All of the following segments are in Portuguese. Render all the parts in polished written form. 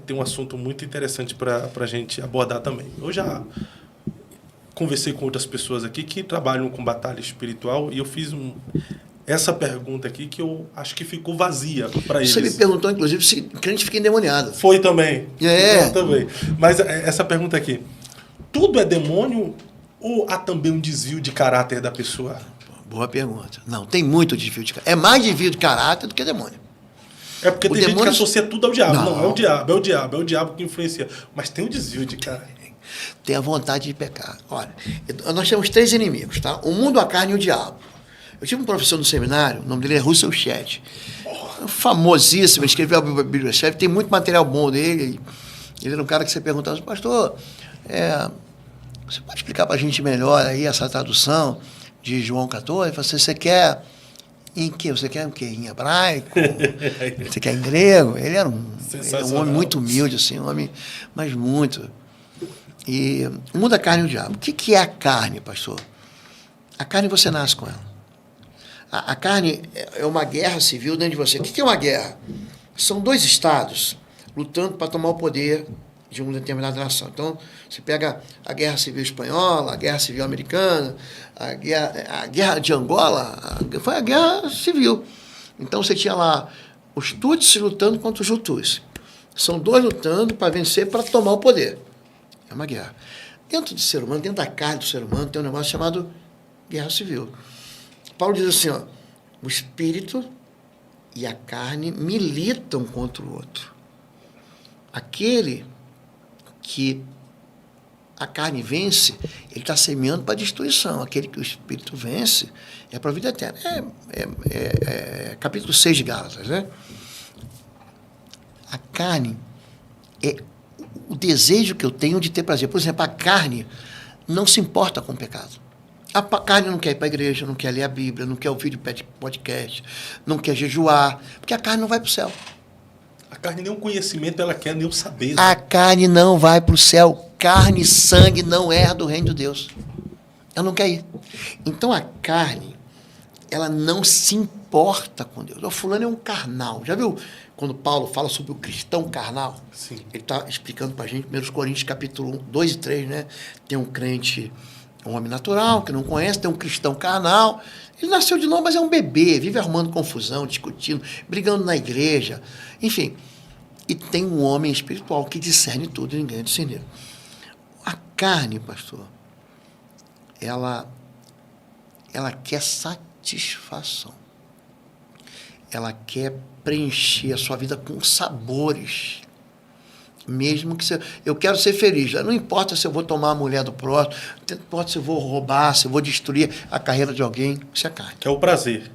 tem um assunto muito interessante para a gente abordar também. Eu já conversei com outras pessoas aqui que trabalham com batalha espiritual e eu fiz essa pergunta aqui que eu acho que ficou vazia para eles. Você me perguntou, inclusive, se crente fica endemoniado. Foi também. É. Foi também. Mas essa pergunta aqui, tudo é demônio ou há também um desvio de caráter da pessoa? Boa pergunta. Não, tem muito desvio de caráter. É mais desvio de caráter do que demônio. É porque tem gente que associa tudo ao diabo. Não, é o diabo que influencia. Mas tem um desvio de caráter. Tem a vontade de pecar. Olha, nós temos 3 inimigos, tá? O mundo, a carne e o diabo. Eu tive um professor no seminário, o nome dele é Russell Shedd. Famosíssimo, escreveu a Bíblia Chave, tem muito material bom dele. Ele era um cara que você perguntava, pastor, você pode explicar para a gente melhor aí essa tradução de João 14? Você quer em quê? Você quer o quê? Em hebraico? Você quer em grego? Ele era um homem muito humilde, assim, um homem, mas muito. E o mundo da carne e o diabo. O que é a carne, pastor? A carne você nasce com ela. A carne é uma guerra civil dentro de você. O que é uma guerra? São 2 estados lutando para tomar o poder de uma determinada nação. Então, você pega a Guerra Civil Espanhola, a Guerra Civil Americana, a guerra de Angola, foi a Guerra Civil. Então, você tinha lá os Tutsis lutando contra os Hutus. São 2 lutando para vencer, para tomar o poder. É uma guerra. Dentro do ser humano, dentro da carne do ser humano, tem um negócio chamado guerra civil. Paulo diz assim, o espírito e a carne militam contra o outro. Aquele que a carne vence, ele está semeando para a destruição. Aquele que o espírito vence é para a vida eterna. Capítulo 6 de Gálatas, né? A carne é o desejo que eu tenho de ter prazer. Por exemplo, a carne não se importa com o pecado. A carne não quer ir para a igreja, não quer ler a Bíblia, não quer ouvir podcast, não quer jejuar, porque a carne não vai para o céu. A carne nem o conhecimento ela quer, nem o saber. A carne não vai para o céu. Carne e sangue não herda o reino de Deus. Ela não quer ir. Então a carne, ela não se importa com Deus. O fulano é um carnal. Já viu quando Paulo fala sobre o cristão carnal? Sim. Ele está explicando para a gente, 1 Coríntios capítulo 1, 2 e 3, né? Tem um crente, um homem natural, que não conhece, tem um cristão carnal. Ele nasceu de novo, mas é um bebê, vive arrumando confusão, discutindo, brigando na igreja, enfim. E tem um homem espiritual que discerne tudo e ninguém é discernido. A carne, pastor, ela quer satisfação. Ela quer preencher a sua vida com sabores. Mesmo que eu quero ser feliz. Não importa se eu vou tomar a mulher do próximo, não importa se eu vou roubar, se eu vou destruir a carreira de alguém. Isso é carne. Que é o prazer.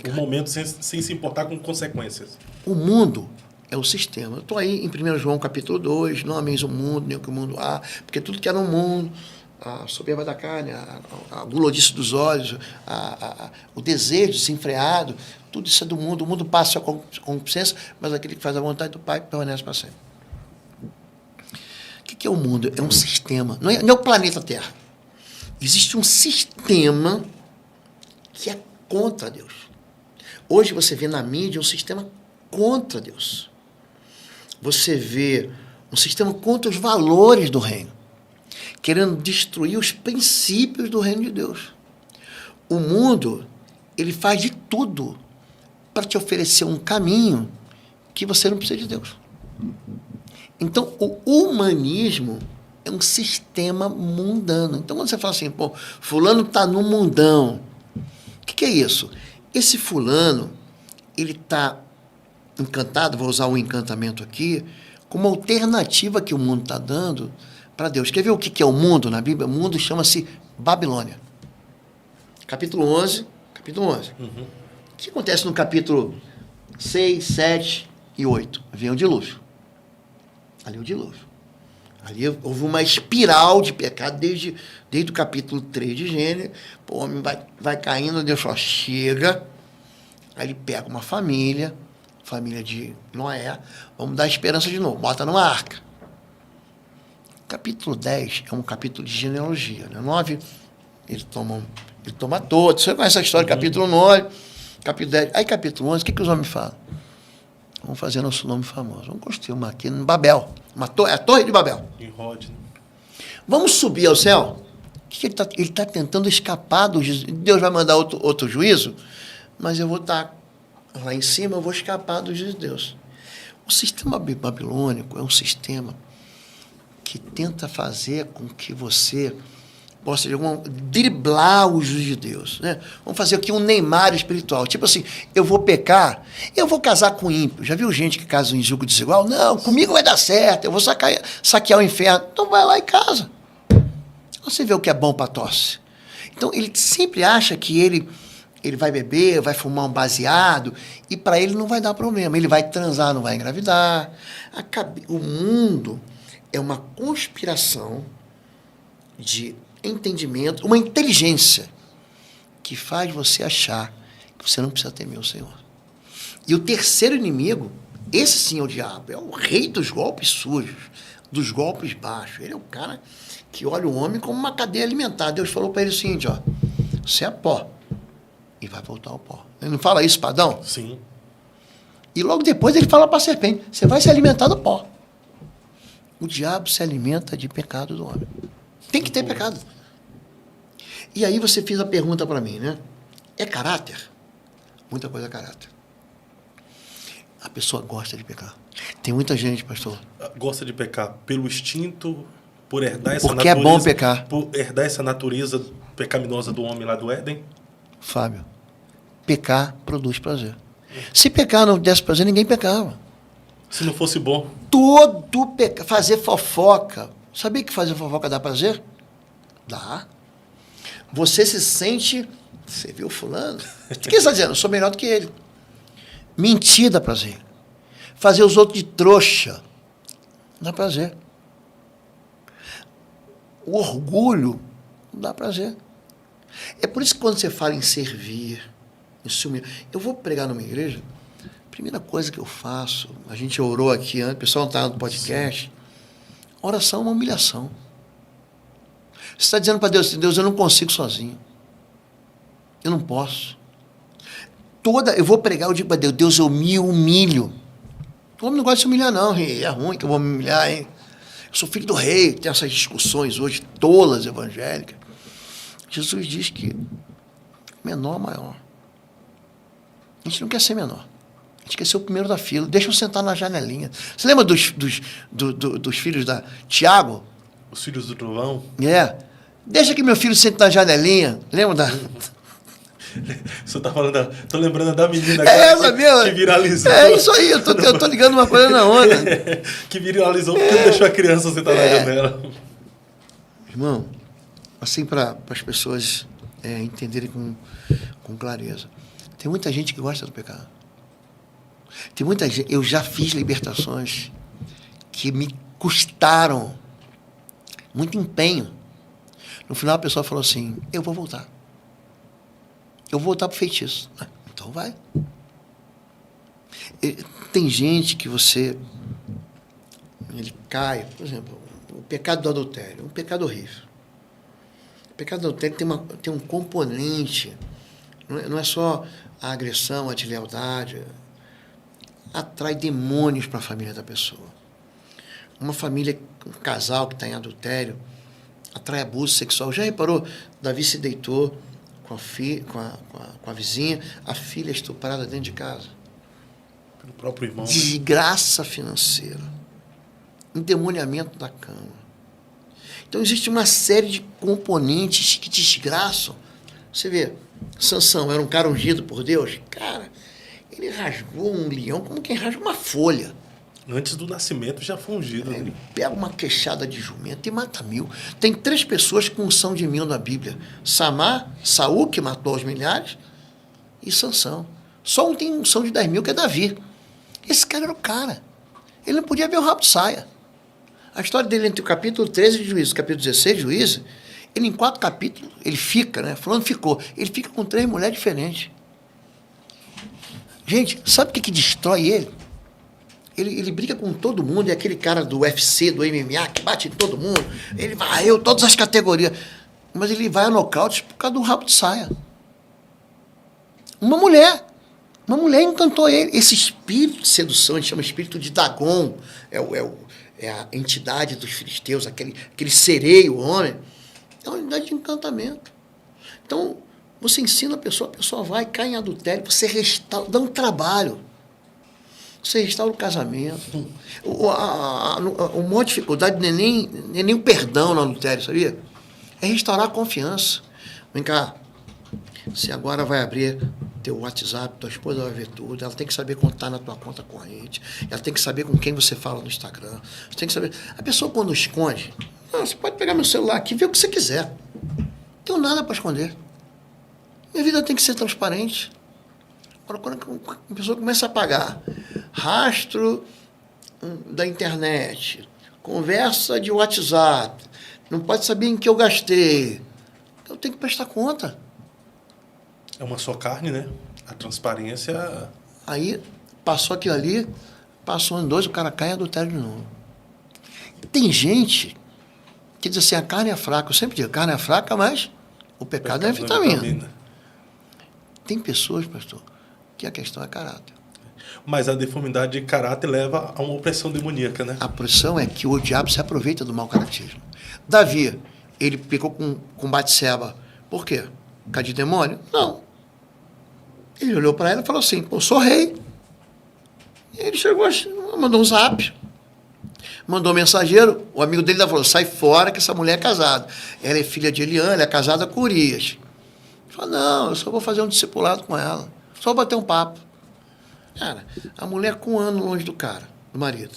O momento sem se importar com consequências. O mundo é o sistema. Eu estou aí em 1 João capítulo 2, não ameis o mundo, nem o que o mundo há, porque tudo que é no mundo, a soberba da carne, a gulodice dos olhos, o desejo desenfreado, tudo isso é do mundo. O mundo passa a concupiscência, mas aquele que faz a vontade do Pai permanece para sempre. O que é o mundo? É um sistema. Não é o planeta Terra. Existe um sistema que é contra Deus. Hoje você vê na mídia um sistema contra Deus. Você vê um sistema contra os valores do reino, querendo destruir os princípios do reino de Deus. O mundo, ele faz de tudo para te oferecer um caminho que você não precisa de Deus. Então, o humanismo é um sistema mundano. Então, quando você fala assim, pô, fulano está no mundão, o que é isso? Esse fulano, ele está encantado, vou usar o encantamento aqui, como alternativa que o mundo está dando para Deus. Quer ver o que é o mundo na Bíblia? O mundo chama-se Babilônia. Capítulo 11. Uhum. O que acontece no capítulo 6, 7 e 8? Vem o dilúvio. Ali o dilúvio. Ali houve uma espiral de pecado desde o capítulo 3 de Gênesis. O homem vai caindo, Deus fala, chega. Aí ele pega uma família de Noé, vamos dar esperança de novo, bota numa arca. Capítulo 10 é um capítulo de genealogia. Né? 9, ele toma todos. Você conhece a história, capítulo 9, capítulo 10. Aí capítulo 11, o que os homens falam? Vamos fazer nosso nome famoso. Vamos construir uma aqui em Babel. A Torre de Babel. Em Rhodes, né? Vamos subir ao céu? O que ele está tentando escapar do juízo. Deus vai mandar outro juízo, mas eu vou estar lá em cima, eu vou escapar do juízo de Deus. O sistema babilônico é um sistema que tenta fazer com que você possa driblar o juízo de Deus. Né? Vamos fazer aqui um Neymar espiritual. Tipo assim, eu vou pecar, eu vou casar com ímpio. Já viu gente que casa em julgo desigual? Não, comigo vai dar certo, eu vou saquear o inferno. Então vai lá e casa. Você vê o que é bom para tosse. Então ele sempre acha que ele vai beber, vai fumar um baseado, e para ele não vai dar problema. Ele vai transar, não vai engravidar. O mundo é uma conspiração de entendimento, uma inteligência que faz você achar que você não precisa temer o Senhor. E o terceiro inimigo, esse sim é o diabo, é o rei dos golpes sujos, dos golpes baixos. Ele é o cara que olha o homem como uma cadeia alimentar. Deus falou para ele o seguinte, ó, você é pó e vai voltar ao pó. Ele não fala isso para Adão? Sim. E logo depois ele fala para a serpente, você vai se alimentar do pó. O diabo se alimenta de pecado do homem. Tem que ter pecado. E aí você fez a pergunta para mim, né? É caráter? Muita coisa é caráter. A pessoa gosta de pecar. Tem muita gente, pastor. Gosta de pecar pelo instinto, por herdar essa porque natureza. É bom pecar. Por herdar essa natureza pecaminosa do homem lá do Éden? Fábio, pecar produz prazer. Se pecar não desse prazer, ninguém pecava. Se não fosse bom. Fazer fofoca. Sabia que fazer fofoca dá prazer? Dá. Você se sente... Você viu fulano? O que você está dizendo? Eu sou melhor do que ele. Mentir dá prazer. Fazer os outros de trouxa dá prazer. O orgulho dá prazer. É por isso que quando você fala em servir, em se humilhar... Eu vou pregar numa igreja, a primeira coisa que eu faço, a gente orou aqui antes, o pessoal não está no podcast, oração é uma humilhação. Você está dizendo para Deus, Deus, eu não consigo sozinho. Eu não posso. Eu vou pregar, eu digo para Deus, Deus, eu me humilho. O homem não gosta de se humilhar, não. É ruim que eu vou me humilhar, hein? Eu sou filho do rei, tem essas discussões hoje tolas evangélicas. Jesus diz que menor, maior. A gente não quer ser menor. A gente quer ser o primeiro da fila. Deixa eu sentar na janelinha. Você lembra dos filhos da Tiago? Os filhos do trovão? É. Deixa que meu filho sente na janelinha. Lembra da... Você tá falando tô lembrando da menina essa mesmo. Que viralizou. É isso aí, eu tô ligando uma coisa na outra. Que viralizou porque não deixou a criança sentar na janela. Irmão, assim para as pessoas entenderem com clareza. Tem muita gente que gosta do pecado. Tem muita gente... Eu já fiz libertações que me custaram muito empenho. No final a pessoa falou assim, eu vou voltar. Eu vou voltar para o feitiço. Então vai. Tem gente que ele cai, por exemplo, o pecado do adultério, é um pecado horrível. O pecado do adultério tem um componente, não é só a agressão, a deslealdade, atrai demônios para a família da pessoa. Uma família, um casal que está em adultério, atrai abuso sexual. Já reparou? Davi se deitou com a vizinha, a filha estuprada dentro de casa. Pelo próprio irmão. Desgraça financeira. Endemoniamento da cama. Então, existe uma série de componentes que desgraçam. Você vê, Sansão era um cara ungido por Deus. Cara, ele rasgou um leão como quem rasga uma folha. Antes do nascimento já foi ungido. Ele pega uma queixada de jumento e mata 1000. Tem 3 pessoas com unção de 1000 na Bíblia. Saul, que matou os milhares, e Sansão. Só um tem unção de 10.000, que é Davi. Esse cara era o cara. Ele não podia ver o rabo de saia. A história dele entre o capítulo 13 de Juízes e o capítulo 16 de Juízes, ele em 4 capítulos, ele fica, né? Fulano ficou. Ele fica com 3 mulheres diferentes. Gente, sabe o que destrói ele? Ele briga com todo mundo, é aquele cara do UFC, do MMA, que bate em todo mundo. Ele varreu todas as categorias. Mas ele vai a nocaute por causa do rabo de saia. Uma mulher. Uma mulher encantou ele. Esse espírito de sedução, a gente chama espírito de Dagon, é a entidade dos filisteus, aquele sereio, homem, é uma unidade de encantamento. Então, você ensina a pessoa vai, cai em adultério, você restaura, dá um trabalho. Você restaura o casamento. A maior dificuldade não é nem o perdão no adultério, sabia? É restaurar a confiança. Vem cá, você agora vai abrir teu WhatsApp, tua esposa vai ver tudo, ela tem que saber contar na tua conta corrente, ela tem que saber com quem você fala no Instagram, você tem que saber. A pessoa quando esconde, você pode pegar meu celular aqui e ver o que você quiser. Não tenho nada para esconder. Minha vida tem que ser transparente. Agora, quando a pessoa começa a pagar rastro da internet, conversa de WhatsApp, não pode saber em que eu gastei, eu tenho que prestar conta. É uma só carne, né? A transparência... Aí, passou aquilo ali, passou em 2, o cara cai em adultério de novo. Tem gente que diz assim, a carne é fraca. Eu sempre digo, a carne é fraca, mas o pecado é vitamina. Tem pessoas, pastor, que a questão é caráter. Mas a deformidade de caráter leva a uma opressão demoníaca, né? A opressão é que o diabo se aproveita do mau caratismo. Davi, ele pecou com Batseba. Por quê? Por causa de demônio? Não. Ele olhou para ela e falou assim, pô, sou rei. E ele chegou, mandou um zap. Mandou um mensageiro, o amigo dele falou, sai fora que essa mulher é casada. Ela é filha de Eliã, ela é casada com Urias. Ele falou, não, eu só vou fazer um discipulado com ela. Só vou bater um papo. Cara, a mulher com 1 ano longe do cara, do marido.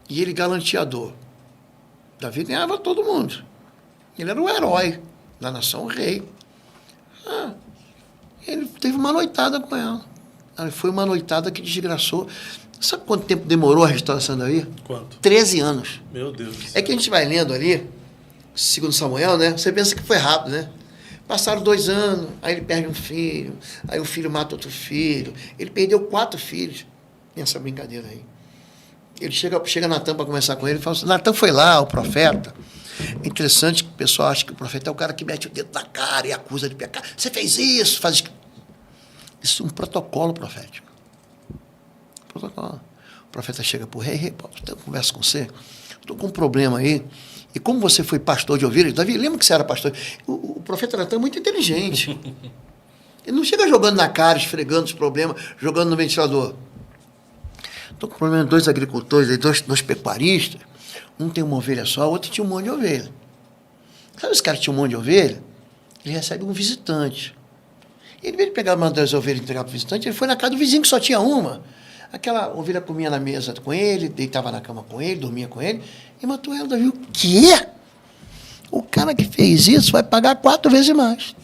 E ele galanteador. Davi ganhava todo mundo. Ele era o herói da nação, o rei. Ele teve uma noitada com ela. Foi uma noitada que desgraçou. Sabe quanto tempo demorou a restauração daí? Quanto? 13 anos. Meu Deus. É que a gente vai lendo ali, segundo Samuel, né? Você pensa que foi rápido, né? Passaram 2 anos, aí ele perde um filho, aí o filho mata outro filho. Ele perdeu 4 filhos nessa brincadeira aí. Ele chega Natan para conversar com ele e fala assim, Natan foi lá, o profeta. É interessante que o pessoal acha que o profeta é o cara que mete o dedo na cara e acusa de pecar. Você fez isso, faz isso. Isso é um protocolo profético. Protocolo. O profeta chega para o rei, Paulo, eu converso com você, estou com um problema aí. E como você foi pastor de ovelhas, Davi, lembra que você era pastor? O profeta Natan é muito inteligente. Ele não chega jogando na cara, esfregando os problemas, jogando no ventilador. Estou com problema de 2 agricultores, 2 pecuaristas. Um tem uma ovelha só, o outro tinha um monte de ovelha. Sabe esse cara que tinha um monte de ovelha? Ele recebe um visitante. Ele, em vez de pegar uma das ovelhas e entregar para o visitante, ele foi na casa do vizinho que só tinha uma. Aquela ovelha comia na mesa com ele, deitava na cama com ele, dormia com ele, e matou ela. Davi, o quê? O cara que fez isso vai pagar 4 vezes mais.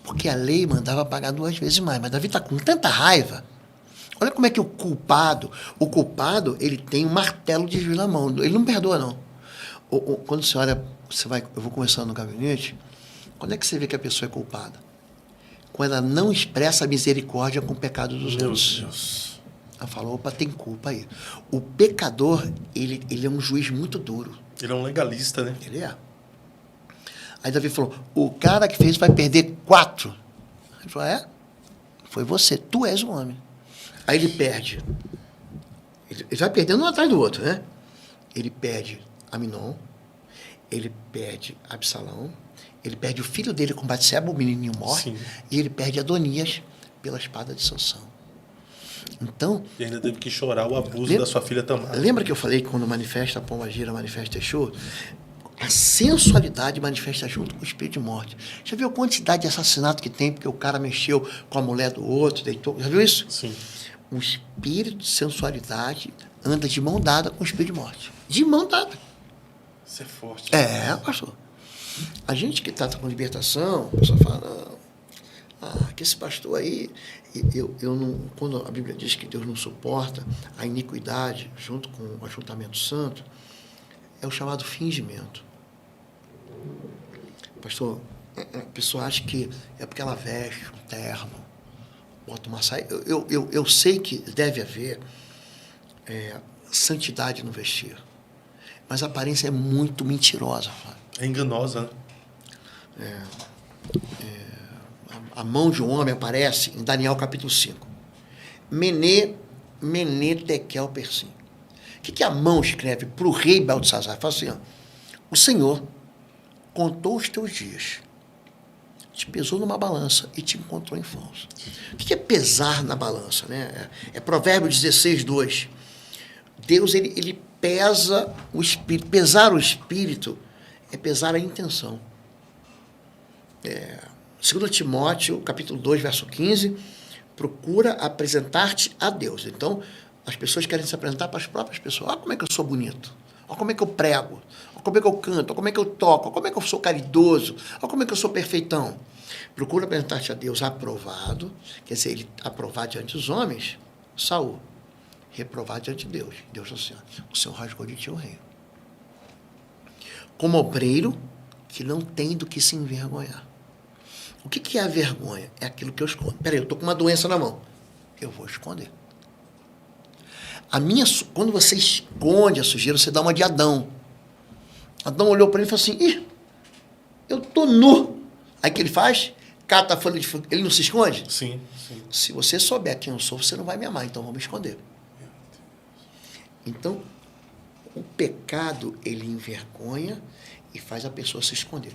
Porque a lei mandava pagar 2 vezes mais. Mas Davi está com tanta raiva. Olha como é que o culpado, ele tem um martelo de juiz na mão. Ele não perdoa, não. Quando você olha, eu vou conversando no gabinete, quando é que você vê que a pessoa é culpada? Quando ela não expressa misericórdia com o pecado dos outros. Deus. Ela falou, opa, tem culpa aí. O pecador, ele é um juiz muito duro. Ele é um legalista, né? Ele é. Aí Davi falou, o cara que fez vai perder 4. Ele falou, foi você, tu és o homem. Aí ele perde. Ele vai perdendo um atrás do outro, né? Ele perde Aminon, ele perde Absalão, ele perde o filho dele com Batseba, o menininho morre, sim, e ele perde Adonias pela espada de Sansão. Então... E ainda teve que chorar o abuso da sua filha Tamar. Lembra que eu falei que quando manifesta a pomba gira, manifesta Exu? A sensualidade manifesta junto com o espírito de morte. Já viu a quantidade de assassinato que tem porque o cara mexeu com a mulher do outro, deitou? Já viu isso? Sim. O espírito de sensualidade anda de mão dada com o espírito de morte. De mão dada. Isso é forte. Pastor. A gente que trata com libertação, a pessoa fala, que esse pastor aí, eu não, quando a Bíblia diz que Deus não suporta a iniquidade junto com o ajuntamento santo, é o chamado fingimento. Pastor, a pessoa acha que é porque ela veste um terno, bota uma saia. Eu sei que deve haver santidade no vestir, mas a aparência é muito mentirosa, Fábio. É enganosa, né? a mão de um homem aparece em Daniel capítulo 5. Mene, Tekel, Persim. O que a mão escreve para o rei Beltesazar? Fala assim, ó, o Senhor contou os teus dias, te pesou numa balança e te encontrou em falso. O que é pesar na balança? Né? É Provérbios 16, 2. Deus, ele pesa o espírito. Pesar o espírito é pesar a intenção. 2 Timóteo, capítulo 2, verso 15, procura apresentar-te a Deus. Então, as pessoas querem se apresentar para as próprias pessoas. Olha como é que eu sou bonito. Olha como é que eu prego. Olha como é que eu canto. Olha como é que eu toco. Olha como é que eu sou caridoso. Olha como é que eu sou perfeitão. Procura apresentar-te a Deus aprovado. Quer dizer, ele aprovado diante dos homens, Saul. Reprovado diante de Deus. Deus disse assim, o Senhor rasgou de ti o reino. Como obreiro que não tem do que se envergonhar. O que é a vergonha? É aquilo que eu escondo. Peraí, eu estou com uma doença na mão. Eu vou esconder. Quando você esconde a sujeira, você dá uma de Adão. Adão olhou para ele e falou assim, ih, eu estou nu. Aí o que ele faz? Cata a folha de fogo. Ele não se esconde? Sim, sim. Se você souber quem eu sou, você não vai me amar, então vamos esconder. Então, o pecado, ele envergonha e faz a pessoa se esconder.